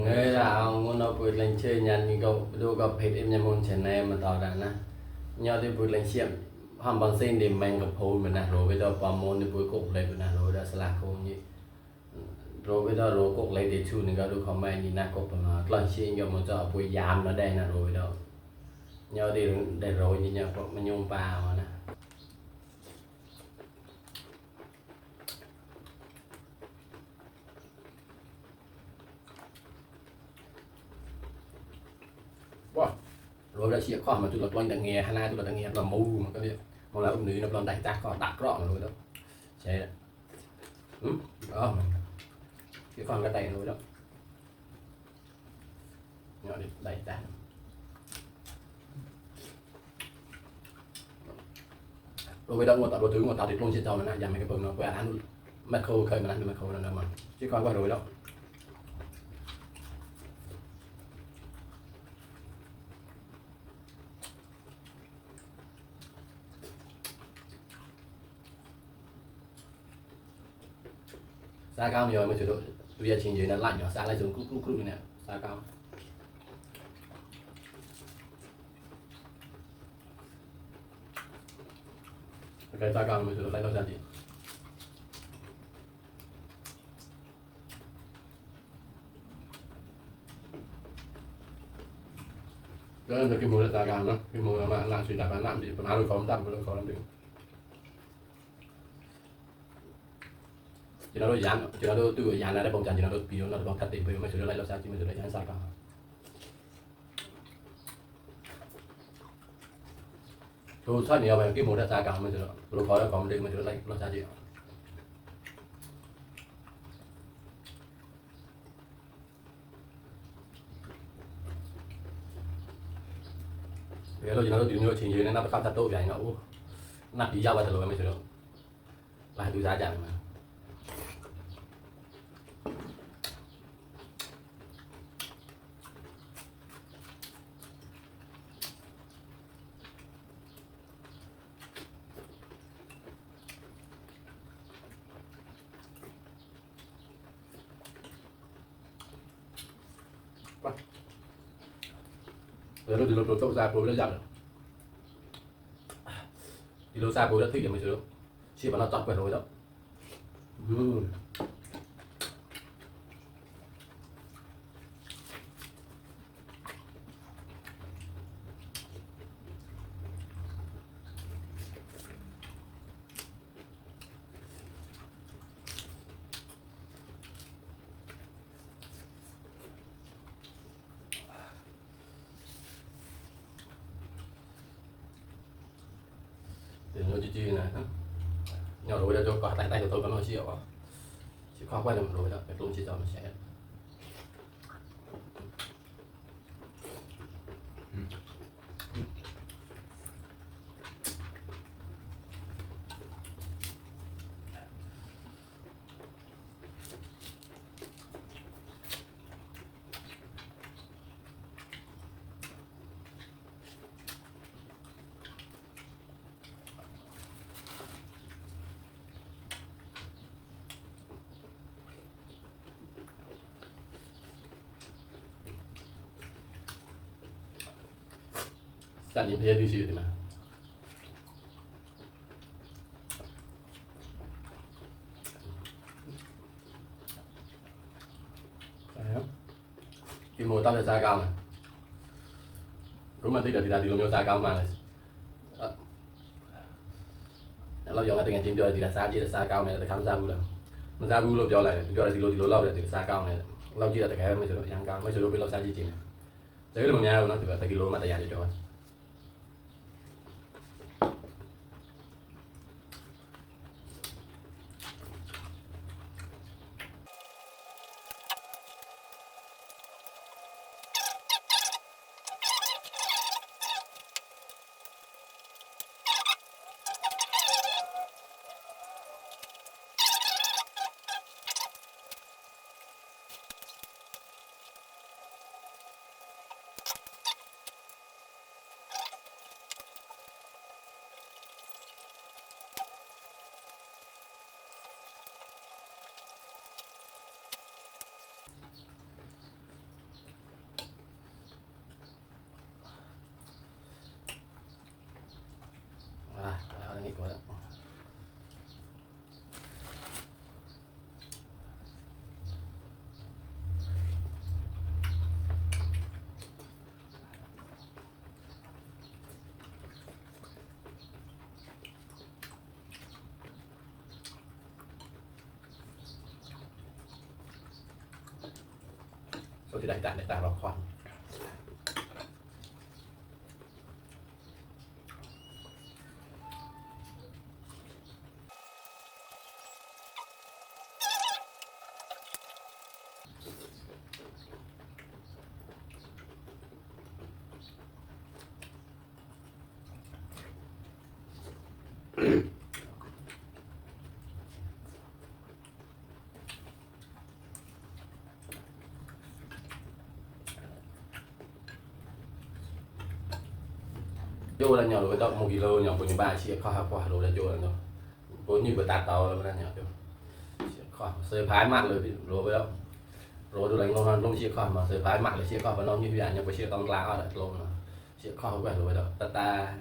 Nghe là ông nó bụi lên chơi nhăn như cậu đôi gặp hết em nhà môn chén này mà tỏ ra nè nhau thì bụi lên xiêm hàm bằng sen để mình gặp hồi mình nè rồi bây giờ qua môn thì bụi cục lấy mình nè rồi đã sạc không như rồi bây giờ rồi cục lấy để chu nên có được không may nhìn nè cục mà lần xiêm gặp một giờ bụi giảm nó đây nè rồi bây giờ nhau thì để rồi như nhau cục mình nhung vào mà nè rồi đã chia khỏi mà tôi lật loanh đã nghe hay là tôi lật đã nghe là mù mà cái gì mà là ông nữ nó còn đẩy ta còn đặt rõ rồi đó chạy đó cái con cái tay rồi đó nhỏ đi đẩy ta rồi bây giờ một tạo đồ thứ một tạo thì luôn trên tàu nó giảm mấy cái bơm nó quẹt ăn mệt khô khơi mà ăn mệt khô là mà chứ con qua rồi đó xa cao nhiều mới chịu được bây giờ trình dưới nó lạnh nhỏ xa lại xuống cúc như này xa cao cái xa cao mới chịu được lấy đâu ra gì đó là cái mùi là xa cao đó cái mùi mà làm suy đạp làm gì còn ăn được không tạm được không làm được chỉ nó đôi dán chỉ nó đôi từ dán làได้บงจันchỉ nó đôi pi nó đôi cắtติไปไม่สุดเลยเราใช้ไม่สุดเลยdán ซาก้าตัวใช้เนี่ยไปกี่โมงได้ ซาก้าไม่สุดเราขอแล้วขอมันดึงไม่สุดเลยเราใช้จีเดี๋ยวเราจะเราดูเนี่ยชิงยืนนั่นนับข้าวตัดโต๊ะใหญ่เนาะนับดียาวไปตลอดไม่สุดหลายดูซาจังมาrồi nó từ lúc ra bố nó dặn thì lúc ra bố đã thích rồi mới được chỉ bảo nó chọn quẹt rồi đó thì nó chi này nhỏ rồi đã cho cả tay của tôi có nói chịu chỉ khó quay được rồi đó cái luôn chỉ cho nó sẽ Sẵn nhìn thấy đi xịu thì mà cái mùi tao là xa cao này đúng mà tí là thì luôn xa cao mà này lâu giờ là tình hình trên đời thì là xa chỉ là xa cao này là khám ra vui đâu mà ra vui lâu giờ là thì lâu là thì xa cao này lâu chỉ là cái mới sửa đổi sang cao mới sửa đổi lâu xa chỉ này đấy là một nhà nó thì phải kilo mà tại nhà cho số thì đại ta vào khoan vô là nhỏ rồi đó 1 kg nhỏ của những bà chia kho qua rồi là vô là nhỏ vốn như vừa tạt tàu là nhỏ vô kho sợi phái mặt rồi rồi với đó rồi tôi đánh nó chia kho mà sợi phái mặt là chia kho và nó như vậy nhỏ với chia con lá ở đây luôn chia kho qua rồi đó ta